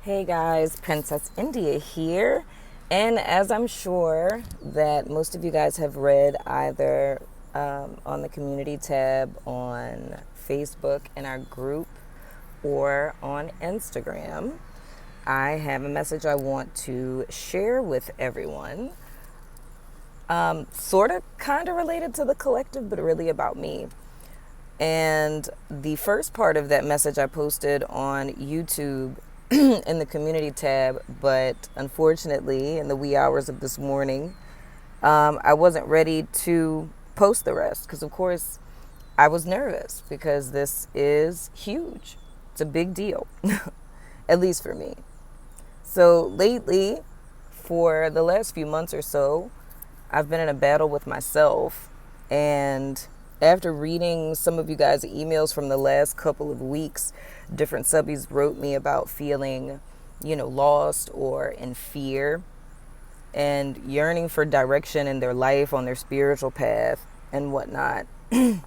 Hey guys, Princess India here. And as I'm sure that most of you guys have read either on the community tab on Facebook in our group or on Instagram, I have a message I want to share with everyone. Sort of kind of related to the collective, but really about me. And the first part of that message I posted on YouTube in the community tab, but unfortunately, in the wee hours of this morning, I wasn't ready to post the rest because, of course, I was nervous because this is huge. It's a big deal, at least for me. So lately, for the last few months or so, I've been in a battle with myself. And after reading some of you guys' emails from the last couple of weeks, different subbies wrote me about feeling, lost or in fear and yearning for direction in their life, on their spiritual path and whatnot. And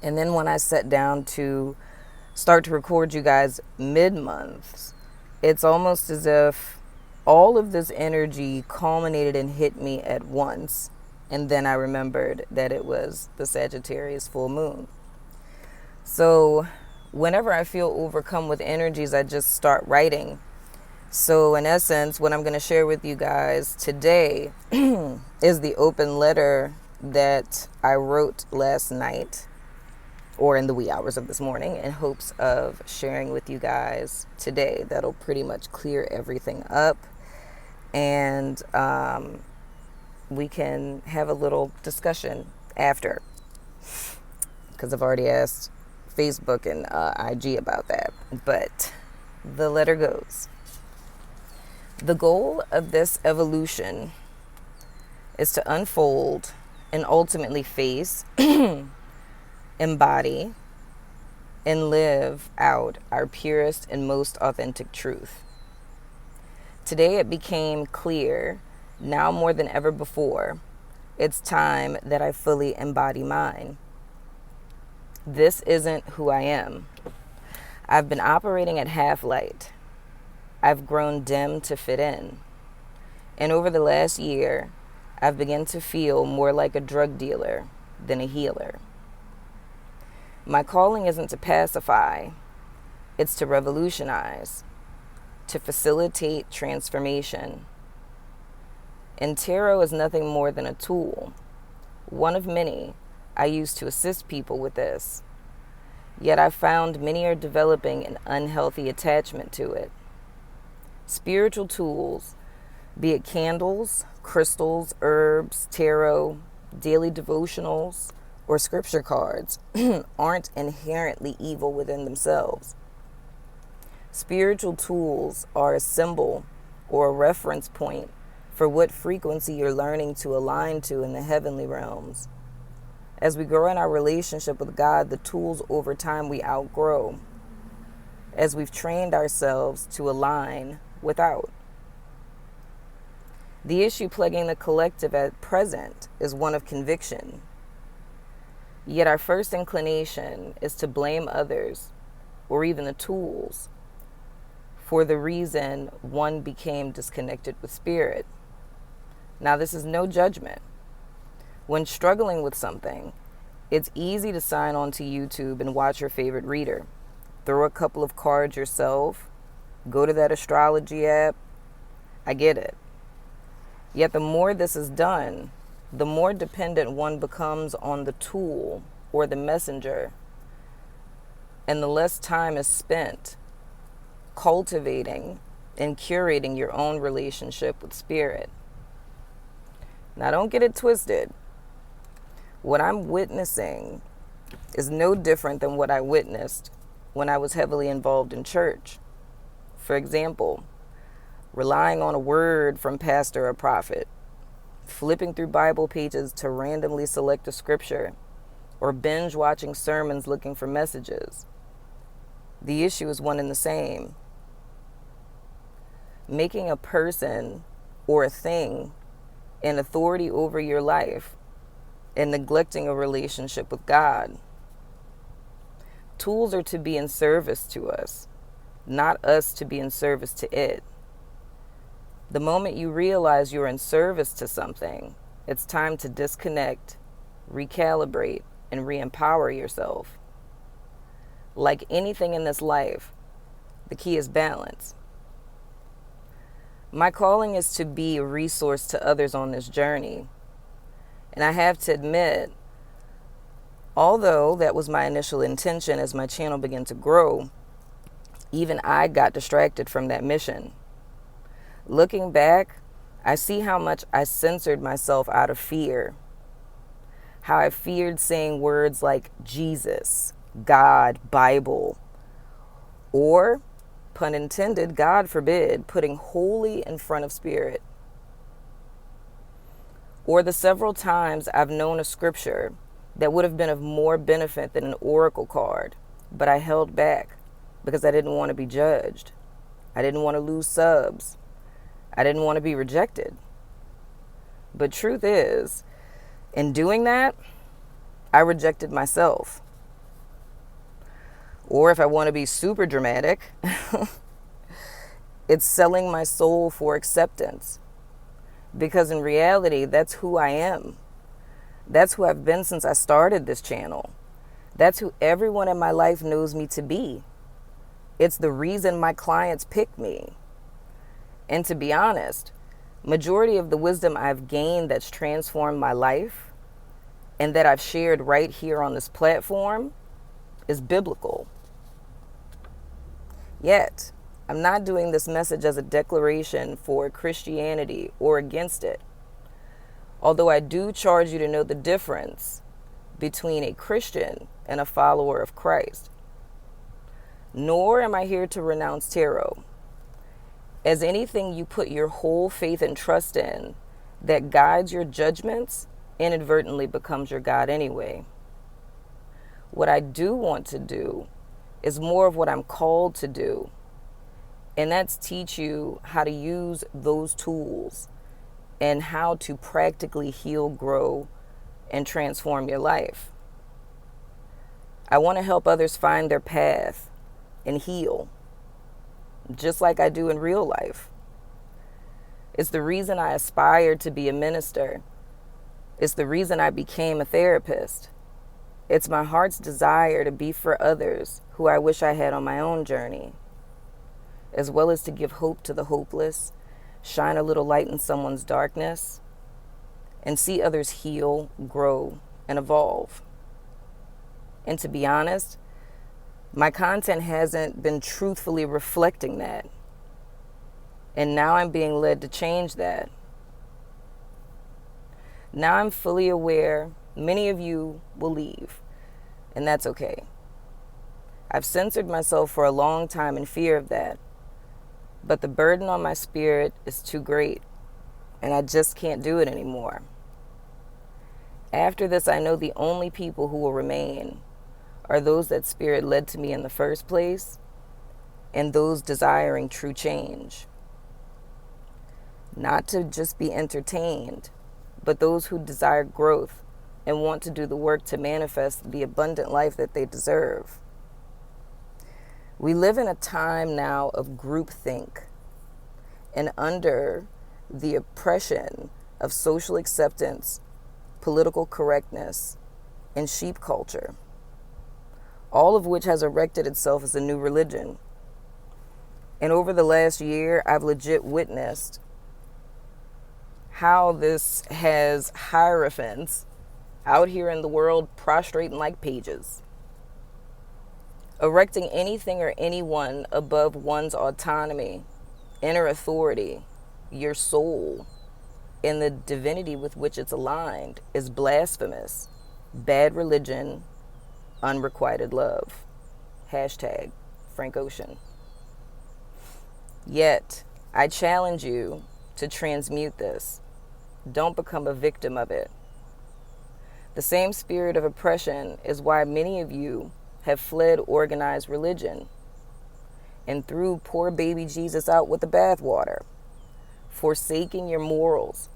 then when I sat down to start to record you guys mid-months, it's almost as if all of this energy culminated and hit me at once. And then I remembered that it was the Sagittarius full moon. So whenever I feel overcome with energies, I just start writing. So in essence, what I'm going to share with you guys today is the open letter that I wrote last night, or in the wee hours of this morning, in hopes of sharing with you guys today. That'll pretty much clear everything up. And we can have a little discussion after, because I've already asked Facebook and IG about that. But the letter goes. The goal of this evolution is to unfold and ultimately face, embody, and live out our purest and most authentic truth. Today it became clear, now more than ever before, it's time that I fully embody mine. This isn't who I am. I've been operating at half light. I've grown dim to fit in. And over the last year, I've begun to feel more like a drug dealer than a healer. My calling isn't to pacify, it's to revolutionize, to facilitate transformation. And tarot is nothing more than a tool, one of many I use to assist people with this. Yet I've found many are developing an unhealthy attachment to it. Spiritual tools, be it candles, crystals, herbs, tarot, daily devotionals, or scripture cards, aren't inherently evil within themselves. Spiritual tools are a symbol or a reference point for what frequency you're learning to align to in the heavenly realms. As we grow in our relationship with God, the tools over time we outgrow, as we've trained ourselves to align without. The issue plaguing the collective at present is one of conviction. Yet our first inclination is to blame others, or even the tools, for the reason one became disconnected with spirit. Now, this is no judgment. When struggling with something, it's easy to sign on to YouTube and watch your favorite reader. Throw a couple of cards yourself. Go to that astrology app. I get it. Yet the more this is done, the more dependent one becomes on the tool or the messenger, and the less time is spent cultivating and curating your own relationship with spirit. Now, don't get it twisted. What I'm witnessing is no different than what I witnessed when I was heavily involved in church. For example, relying on a word from pastor or prophet, flipping through Bible pages to randomly select a scripture, or binge watching sermons looking for messages. The issue is one and the same. Making a person or a thing an authority over your life and neglecting a relationship with God. Tools are to be in service to us. not us to be in service to it. The moment you realize you're in service to something, it's time to disconnect, recalibrate, and re-empower yourself. Like anything in this life, the key is balance. My calling is to be a resource to others on this journey. And I have to admit, although that was my initial intention as my channel began to grow, even I got distracted from that mission. Looking back, I see how much I censored myself out of fear. How I feared saying words like Jesus, God, Bible, or, pun intended, God forbid, putting holy in front of spirit. Or the several times I've known a scripture that would have been of more benefit than an oracle card, but I held back because I didn't want to be judged. I didn't want to lose subs. I didn't want to be rejected. But truth is, in doing that, I rejected myself. Or if I want to be super dramatic, it's selling my soul for acceptance. Because in reality, that's who I am. That's who I've been since I started this channel. That's who everyone in my life knows me to be. It's the reason my clients pick me. And to be honest, majority of the wisdom I've gained that's transformed my life and that I've shared right here on this platform is biblical. Yet, I'm not doing this message as a declaration for Christianity or against it. Although I do charge you to know the difference between a Christian and a follower of Christ. Nor am I here to renounce tarot. As anything you put your whole faith and trust in that guides your judgments inadvertently becomes your God anyway. What I do want to do is more of what I'm called to do. And that's teach you how to use those tools and how to practically heal, grow, and transform your life. I want to help others find their path and heal, just like I do in real life. It's the reason I aspired to be a minister. It's the reason I became a therapist. It's my heart's desire to be for others who I wish I had on my own journey, as well as to give hope to the hopeless, shine a little light in someone's darkness, and see others heal, grow, and evolve. And to be honest, my content hasn't been truthfully reflecting that. And now I'm being led to change that. Now I'm fully aware many of you will leave, and that's okay. I've censored myself for a long time in fear of that, but the burden on my spirit is too great, and I just can't do it anymore. After this, I know the only people who will remain are those that Spirit led to me in the first place, and those desiring true change. Not to just be entertained, but those who desire growth and want to do the work to manifest the abundant life that they deserve. We live in a time now of groupthink, and under the oppression of social acceptance, political correctness, and sheep culture, all of which has erected itself as a new religion. And over the last year, I've legit witnessed how this has hierophants out here in the world prostrating like pages, erecting anything or anyone above one's autonomy, inner authority, your soul, and the divinity with which it's aligned is blasphemous, bad religion, unrequited love. Hashtag Frank Ocean. Yet, I challenge you to transmute this. Don't become a victim of it. The same spirit of oppression is why many of you have fled organized religion and threw poor baby Jesus out with the bathwater, forsaking your morals,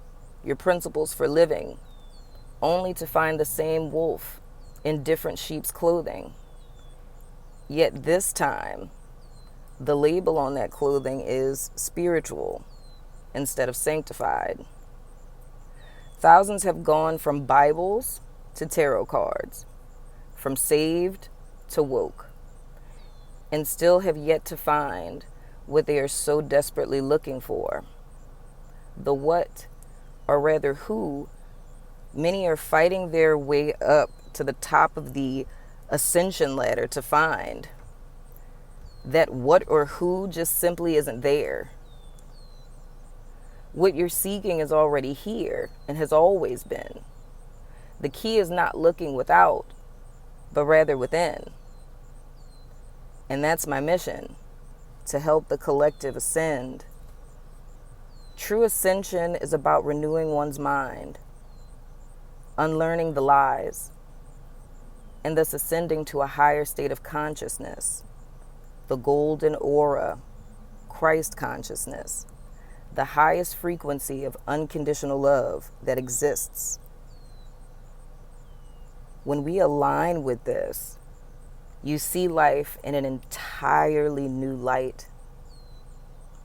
your principles for living, only to find the same wolf in different sheep's clothing. Yet this time, the label on that clothing is spiritual instead of sanctified. Thousands have gone from Bibles to tarot cards, from saved to woke, and still have yet to find what they are so desperately looking for. The what, or rather who, many are fighting their way up to the top of the ascension ladder to find. That what or who just simply isn't there. What you're seeking is already here and has always been. The key is not looking without, but rather within. And that's my mission, to help the collective ascend. True ascension is about renewing one's mind, unlearning the lies, and thus ascending to a higher state of consciousness, the golden aura, Christ consciousness, the highest frequency of unconditional love that exists. When we align with this, you see life in an entirely new light.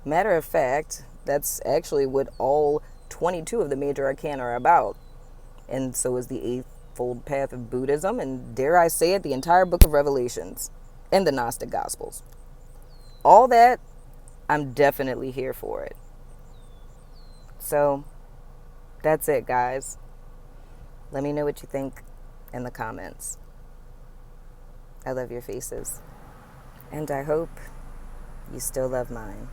Matter of fact, that's actually what all 22 of the major arcana are about. And so is the Eightfold Path of Buddhism, and dare I say it, the entire book of Revelations and the Gnostic Gospels. All that, I'm definitely here for it. So, that's it, guys. Let me know what you think in the comments. I love your faces. And I hope you still love mine.